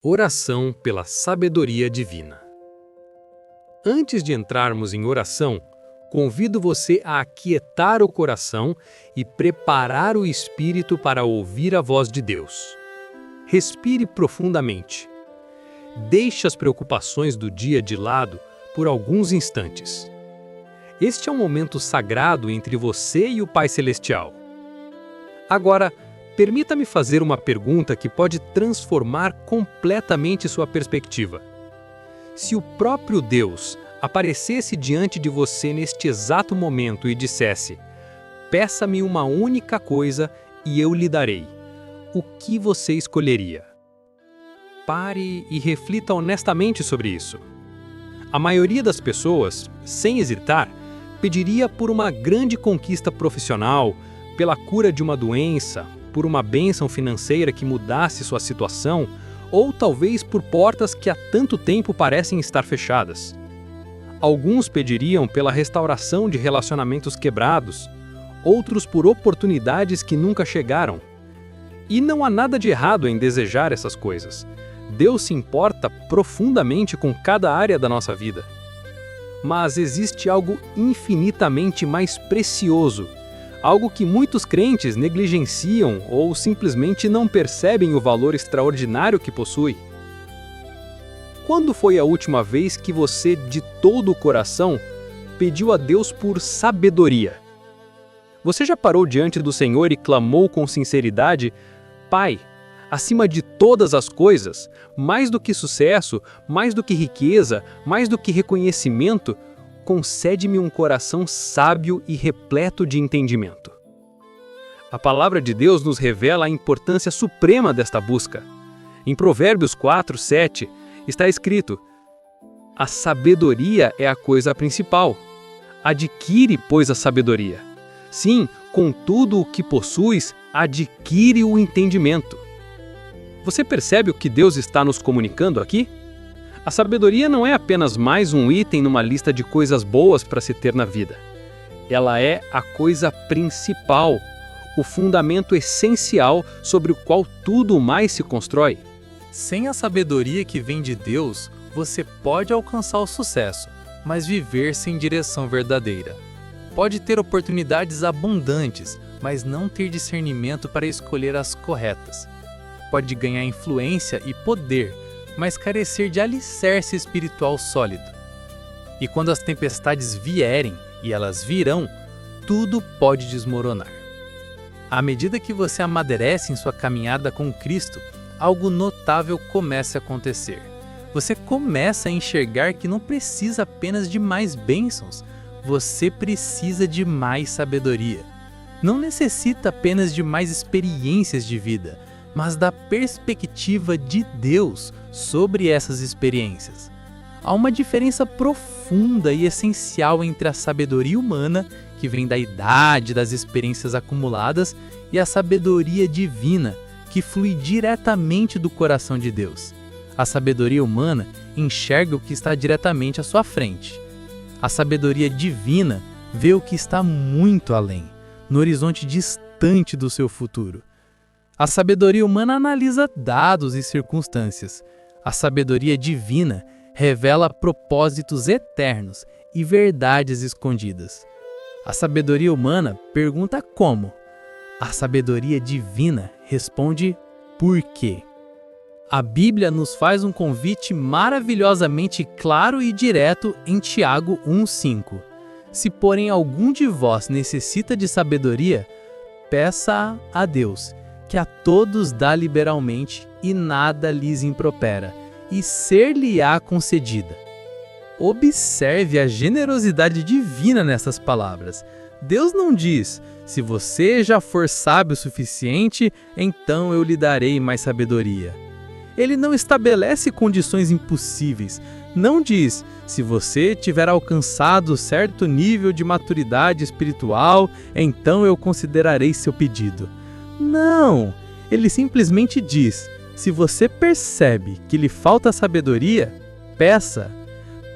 Oração pela sabedoria divina. Antes de entrarmos em oração, convido você a aquietar o coração e preparar o espírito para ouvir a voz de Deus. Respire profundamente. Deixe as preocupações do dia de lado por alguns instantes. Este é um momento sagrado entre você e o Pai Celestial. Agora, permita-me fazer uma pergunta que pode transformar completamente sua perspectiva. Se o próprio Deus aparecesse diante de você neste exato momento e dissesse: "Peça-me uma única coisa e eu lhe darei", o que você escolheria? Pare e reflita honestamente sobre isso. A maioria das pessoas, sem hesitar, pediria por uma grande conquista profissional, pela cura de uma doença, por uma bênção financeira que mudasse sua situação, ou talvez por portas que há tanto tempo parecem estar fechadas. Alguns pediriam pela restauração de relacionamentos quebrados, outros por oportunidades que nunca chegaram. E não há nada de errado em desejar essas coisas. Deus se importa profundamente com cada área da nossa vida. Mas existe algo infinitamente mais precioso, algo que muitos crentes negligenciam ou simplesmente não percebem o valor extraordinário que possui. Quando foi a última vez que você, de todo o coração, pediu a Deus por sabedoria? Você já parou diante do Senhor e clamou com sinceridade: "Pai, acima de todas as coisas, mais do que sucesso, mais do que riqueza, mais do que reconhecimento, concede-me um coração sábio e repleto de entendimento." A palavra de Deus nos revela a importância suprema desta busca. Em Provérbios 4:7 está escrito: "A sabedoria é a coisa principal. Adquire, pois, a sabedoria. Sim, com tudo o que possuis, adquire o entendimento." Você percebe o que Deus está nos comunicando aqui? A sabedoria não é apenas mais um item numa lista de coisas boas para se ter na vida. Ela é a coisa principal, o fundamento essencial sobre o qual tudo mais se constrói. Sem a sabedoria que vem de Deus, você pode alcançar o sucesso, mas viver sem direção verdadeira. Pode ter oportunidades abundantes, mas não ter discernimento para escolher as corretas. Pode ganhar influência e poder, mas carecer de alicerce espiritual sólido. E quando as tempestades vierem, e elas virão, tudo pode desmoronar. À medida que você amadurece em sua caminhada com Cristo, algo notável começa a acontecer. Você começa a enxergar que não precisa apenas de mais bênçãos, você precisa de mais sabedoria. Não necessita apenas de mais experiências de vida, mas da perspectiva de Deus sobre essas experiências. Há uma diferença profunda e essencial entre a sabedoria humana, que vem da idade das experiências acumuladas, e a sabedoria divina, que flui diretamente do coração de Deus. A sabedoria humana enxerga o que está diretamente à sua frente. A sabedoria divina vê o que está muito além, no horizonte distante do seu futuro. A sabedoria humana analisa dados e circunstâncias. A sabedoria divina revela propósitos eternos e verdades escondidas. A sabedoria humana pergunta como. A sabedoria divina responde por quê. A Bíblia nos faz um convite maravilhosamente claro e direto em Tiago 1:5. Se, porém, algum de vós necessita de sabedoria, peça a Deus, que a todos dá liberalmente e nada lhes impropera, e ser-lhe-á concedida. Observe a generosidade divina nessas palavras. Deus não diz: "Se você já for sábio o suficiente, então eu lhe darei mais sabedoria." Ele não estabelece condições impossíveis. Não diz: "Se você tiver alcançado certo nível de maturidade espiritual, então eu considerarei seu pedido." Não! Ele simplesmente diz: se você percebe que lhe falta sabedoria, peça.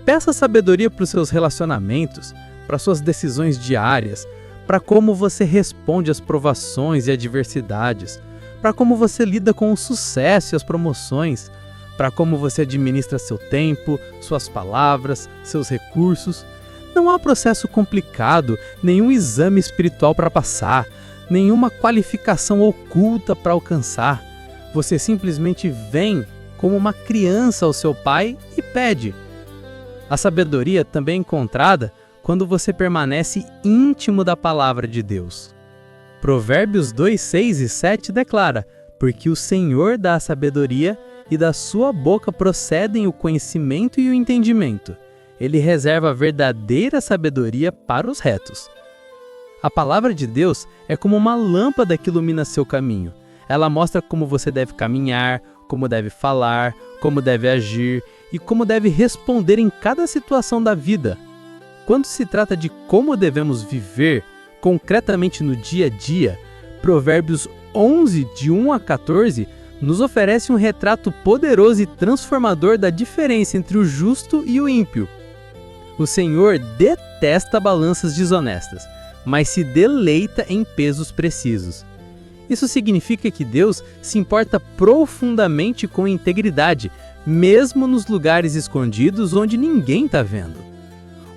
Peça sabedoria para os seus relacionamentos, para suas decisões diárias, para como você responde às provações e adversidades, para como você lida com o sucesso e as promoções, para como você administra seu tempo, suas palavras, seus recursos. Não há processo complicado, nenhum exame espiritual para passar, nenhuma qualificação oculta para alcançar. Você simplesmente vem como uma criança ao seu pai e pede. A sabedoria também é encontrada quando você permanece íntimo da palavra de Deus. Provérbios 2, 6 e 7 declara: porque o Senhor dá a sabedoria e da sua boca procedem o conhecimento e o entendimento. Ele reserva a verdadeira sabedoria para os retos. A palavra de Deus é como uma lâmpada que ilumina seu caminho. Ela mostra como você deve caminhar, como deve falar, como deve agir e como deve responder em cada situação da vida. Quando se trata de como devemos viver, concretamente no dia a dia, Provérbios 11, de 1 a 14, nos oferece um retrato poderoso e transformador da diferença entre o justo e o ímpio. O Senhor detesta balanças desonestas, mas se deleita em pesos precisos. Isso significa que Deus se importa profundamente com integridade, mesmo nos lugares escondidos onde ninguém está vendo.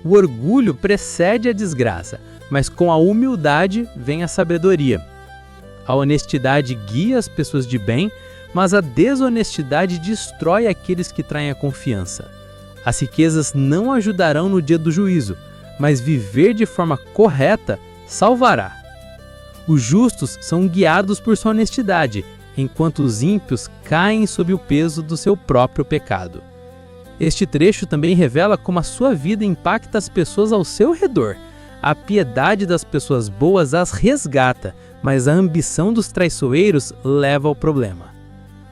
O orgulho precede a desgraça, mas com a humildade vem a sabedoria. A honestidade guia as pessoas de bem, mas a desonestidade destrói aqueles que traem a confiança. As riquezas não ajudarão no dia do juízo, mas viver de forma correta salvará. Os justos são guiados por sua honestidade, enquanto os ímpios caem sob o peso do seu próprio pecado. Este trecho também revela como a sua vida impacta as pessoas ao seu redor. A piedade das pessoas boas as resgata, mas a ambição dos traiçoeiros leva ao problema.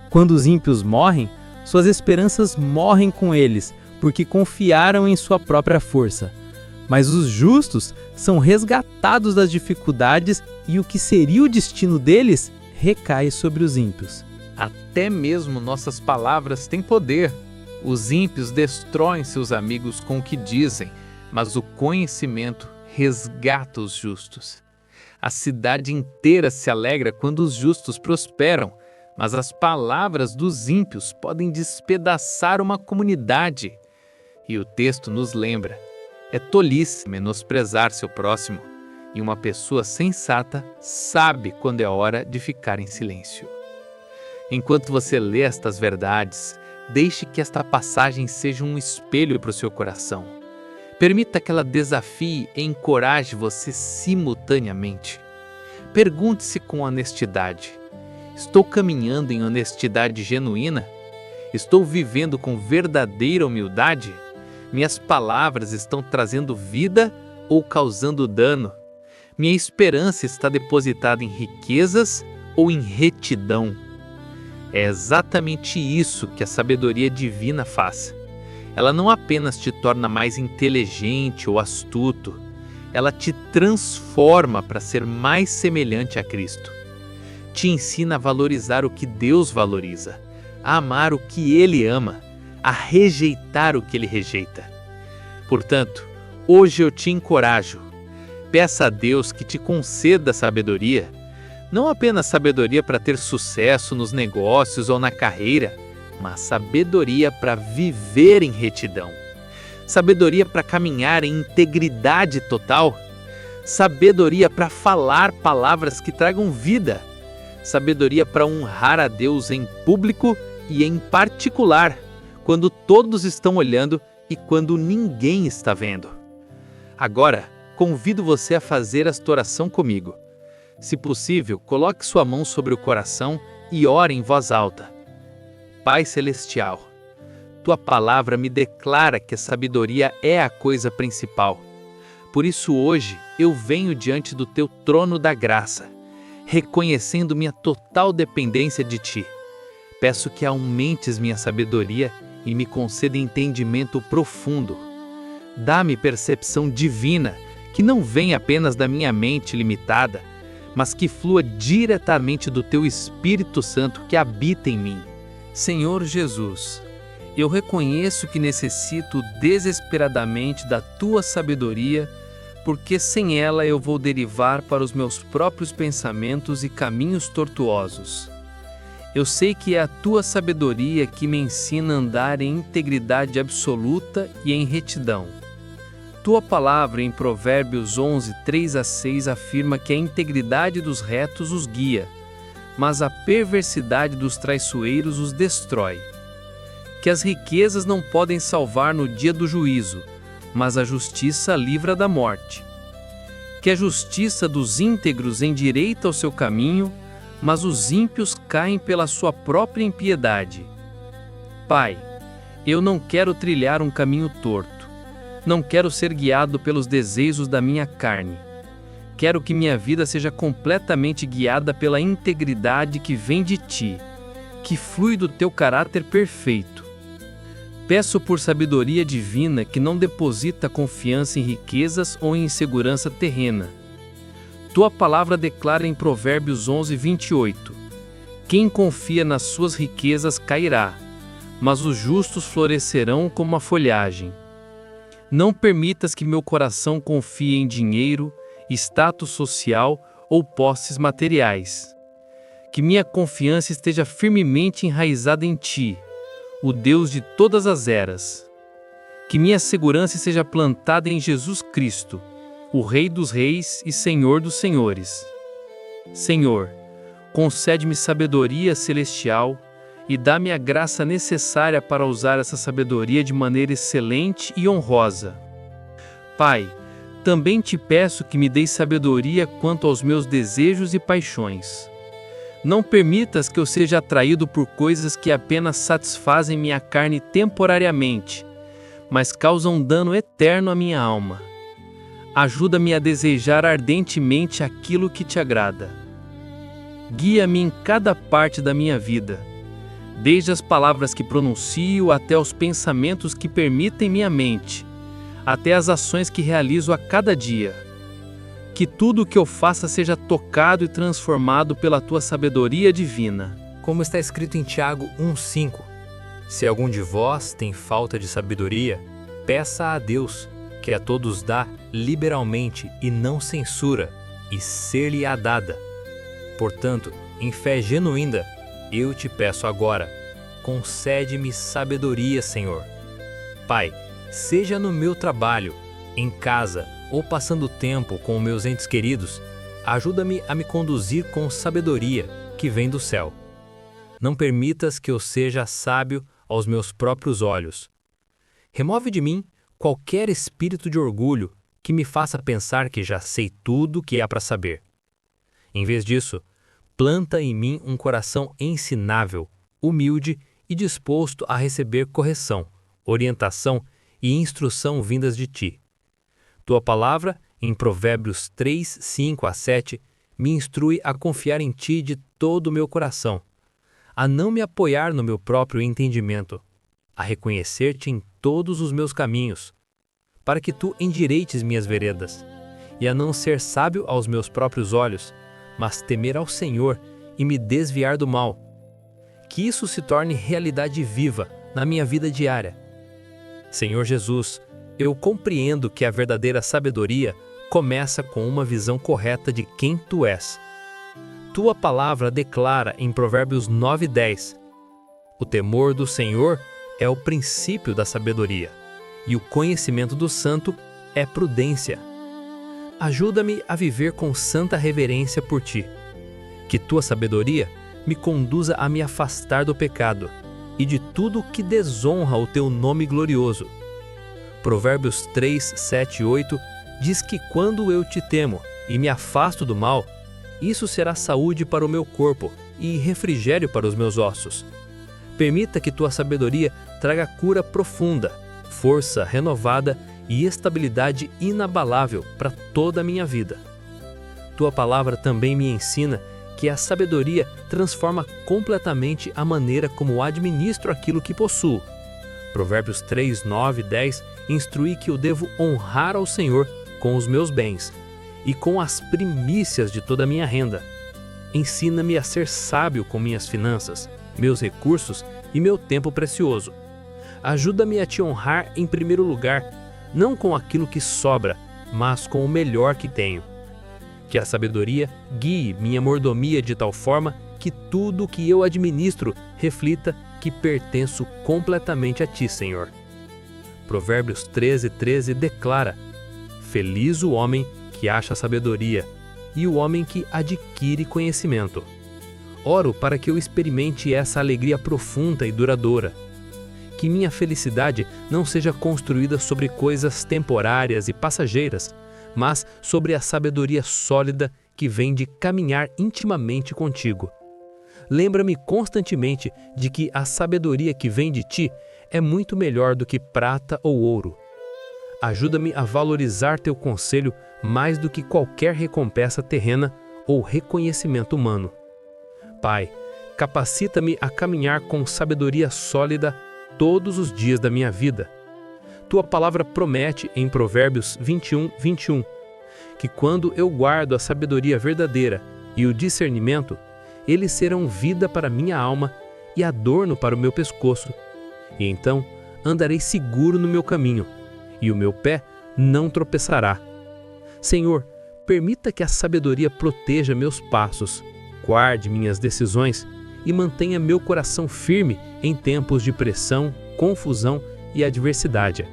Quando os ímpios morrem, suas esperanças morrem com eles, porque confiaram em sua própria força. Mas os justos são resgatados das dificuldades e o que seria o destino deles recai sobre os ímpios. Até mesmo nossas palavras têm poder. Os ímpios destroem seus amigos com o que dizem, mas o conhecimento resgata os justos. A cidade inteira se alegra quando os justos prosperam, mas as palavras dos ímpios podem despedaçar uma comunidade. E o texto nos lembra: é tolice menosprezar seu próximo, e uma pessoa sensata sabe quando é hora de ficar em silêncio. Enquanto você lê estas verdades, deixe que esta passagem seja um espelho para o seu coração. Permita que ela desafie e encoraje você simultaneamente. Pergunte-se com honestidade: estou caminhando em honestidade genuína? Estou vivendo com verdadeira humildade? Minhas palavras estão trazendo vida ou causando dano? Minha esperança está depositada em riquezas ou em retidão? É exatamente isso que a sabedoria divina faz. Ela não apenas te torna mais inteligente ou astuto, ela te transforma para ser mais semelhante a Cristo. Te ensina a valorizar o que Deus valoriza, a amar o que Ele ama, a rejeitar o que Ele rejeita. Portanto, hoje eu te encorajo. Peça a Deus que te conceda sabedoria, não apenas sabedoria para ter sucesso nos negócios ou na carreira, mas sabedoria para viver em retidão, sabedoria para caminhar em integridade total, sabedoria para falar palavras que tragam vida, sabedoria para honrar a Deus em público e em particular, quando todos estão olhando e quando ninguém está vendo. Agora, convido você a fazer esta oração comigo. Se possível, coloque sua mão sobre o coração e ore em voz alta. Pai Celestial, Tua palavra me declara que a sabedoria é a coisa principal. Por isso hoje eu venho diante do Teu trono da graça, reconhecendo minha total dependência de Ti. Peço que aumentes minha sabedoria e me conceda entendimento profundo. Dá-me percepção divina, que não vem apenas da minha mente limitada, mas que flua diretamente do Teu Espírito Santo que habita em mim. Senhor Jesus, eu reconheço que necessito desesperadamente da Tua sabedoria, porque sem ela eu vou derivar para os meus próprios pensamentos e caminhos tortuosos. Eu sei que é a tua sabedoria que me ensina a andar em integridade absoluta e em retidão. Tua palavra em Provérbios 11, 3-6 afirma que a integridade dos retos os guia, mas a perversidade dos traiçoeiros os destrói. Que as riquezas não podem salvar no dia do juízo, mas a justiça livra da morte. Que a justiça dos íntegros endireita o seu caminho, mas os ímpios caem pela sua própria impiedade. Pai, eu não quero trilhar um caminho torto. Não quero ser guiado pelos desejos da minha carne. Quero que minha vida seja completamente guiada pela integridade que vem de Ti, que flui do Teu caráter perfeito. Peço por sabedoria divina que não deposita confiança em riquezas ou em segurança terrena. Tua palavra declara em Provérbios 11, 28: Quem confia nas suas riquezas cairá, mas os justos florescerão como a folhagem. Não permitas que meu coração confie em dinheiro, status social ou posses materiais. Que minha confiança esteja firmemente enraizada em Ti, o Deus de todas as eras. Que minha segurança seja plantada em Jesus Cristo, o Rei dos Reis e Senhor dos Senhores. Senhor, concede-me sabedoria celestial e dá-me a graça necessária para usar essa sabedoria de maneira excelente e honrosa. Pai, também te peço que me deis sabedoria quanto aos meus desejos e paixões. Não permitas que eu seja atraído por coisas que apenas satisfazem minha carne temporariamente, mas causam dano eterno à minha alma. Ajuda-me a desejar ardentemente aquilo que te agrada. Guia-me em cada parte da minha vida, desde as palavras que pronuncio até os pensamentos que permitem minha mente, até as ações que realizo a cada dia. Que tudo o que eu faça seja tocado e transformado pela Tua sabedoria divina. Como está escrito em Tiago 1,5: Se algum de vós tem falta de sabedoria, peça a Deus, que a todos dá liberalmente e não censura, e ser-lhe-á dada. Portanto, em fé genuína, eu te peço agora, concede-me sabedoria, Senhor. Pai, seja no meu trabalho, em casa ou passando tempo com meus entes queridos, ajuda-me a me conduzir com sabedoria que vem do céu. Não permitas que eu seja sábio aos meus próprios olhos. Remove de mim qualquer espírito de orgulho que me faça pensar que já sei tudo o que há para saber. Em vez disso, planta em mim um coração ensinável, humilde e disposto a receber correção, orientação e instrução vindas de Ti. Tua palavra, em Provérbios 3, 5-7, me instrui a confiar em Ti de todo o meu coração, a não me apoiar no meu próprio entendimento, a reconhecer-Te em todos os meus caminhos, para que Tu endireites minhas veredas, e a não ser sábio aos meus próprios olhos, mas temer ao Senhor e me desviar do mal. Que isso se torne realidade viva na minha vida diária. Senhor Jesus, eu compreendo que a verdadeira sabedoria começa com uma visão correta de quem Tu és. Tua palavra declara em Provérbios 9:10: O temor do Senhor é o princípio da sabedoria, e o conhecimento do santo é prudência. Ajuda-me a viver com santa reverência por Ti. Que Tua sabedoria me conduza a me afastar do pecado e de tudo o que desonra o Teu nome glorioso. Provérbios 3, 7 e 8 diz que quando eu Te temo e me afasto do mal, isso será saúde para o meu corpo e refrigério para os meus ossos. Permita que Tua sabedoria traga cura profunda, força renovada e estabilidade inabalável para toda a minha vida. Tua palavra também me ensina que a sabedoria transforma completamente a maneira como administro aquilo que possuo. Provérbios 3, 9 e 10 instrui que eu devo honrar ao Senhor com os meus bens e com as primícias de toda a minha renda. Ensina-me a ser sábio com minhas finanças, meus recursos e meu tempo precioso. Ajuda-me a Te honrar em primeiro lugar, não com aquilo que sobra, mas com o melhor que tenho. Que a sabedoria guie minha mordomia de tal forma que tudo que eu administro reflita que pertenço completamente a Ti, Senhor. Provérbios 13:13 declara: Feliz o homem que acha sabedoria e o homem que adquire conhecimento. Oro para que eu experimente essa alegria profunda e duradoura. Que minha felicidade não seja construída sobre coisas temporárias e passageiras, mas sobre a sabedoria sólida que vem de caminhar intimamente contigo. Lembra-me constantemente de que a sabedoria que vem de Ti é muito melhor do que prata ou ouro. Ajuda-me a valorizar Teu conselho mais do que qualquer recompensa terrena ou reconhecimento humano. Pai, capacita-me a caminhar com sabedoria sólida todos os dias da minha vida. Tua palavra promete em Provérbios 21:21 que quando eu guardo a sabedoria verdadeira e o discernimento, eles serão vida para minha alma e adorno para o meu pescoço. E então andarei seguro no meu caminho, e o meu pé não tropeçará. Senhor, permita que a sabedoria proteja meus passos, guarde minhas decisões e mantenha meu coração firme em tempos de pressão, confusão e adversidade.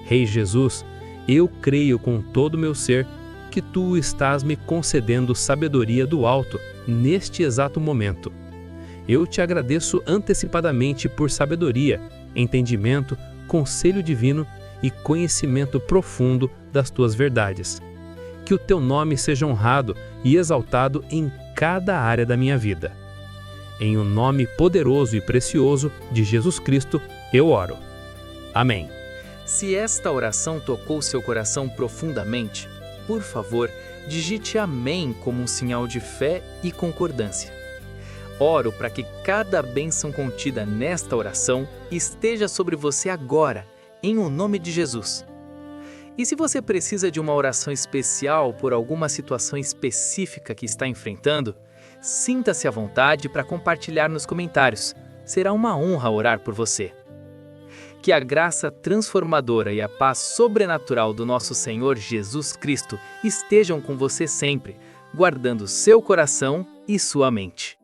Rei Jesus, eu creio com todo o meu ser que Tu estás me concedendo sabedoria do alto neste exato momento. Eu Te agradeço antecipadamente por sabedoria, entendimento, conselho divino e conhecimento profundo das Tuas verdades. Que o Teu nome seja honrado e exaltado em cada área da minha vida. Em o nome poderoso e precioso de Jesus Cristo, eu oro. Amém. Se esta oração tocou seu coração profundamente, por favor, digite amém como um sinal de fé e concordância. Oro para que cada bênção contida nesta oração esteja sobre você agora, em o nome de Jesus. E se você precisa de uma oração especial por alguma situação específica que está enfrentando, sinta-se à vontade para compartilhar nos comentários. Será uma honra orar por você. Que a graça transformadora e a paz sobrenatural do nosso Senhor Jesus Cristo estejam com você sempre, guardando seu coração e sua mente.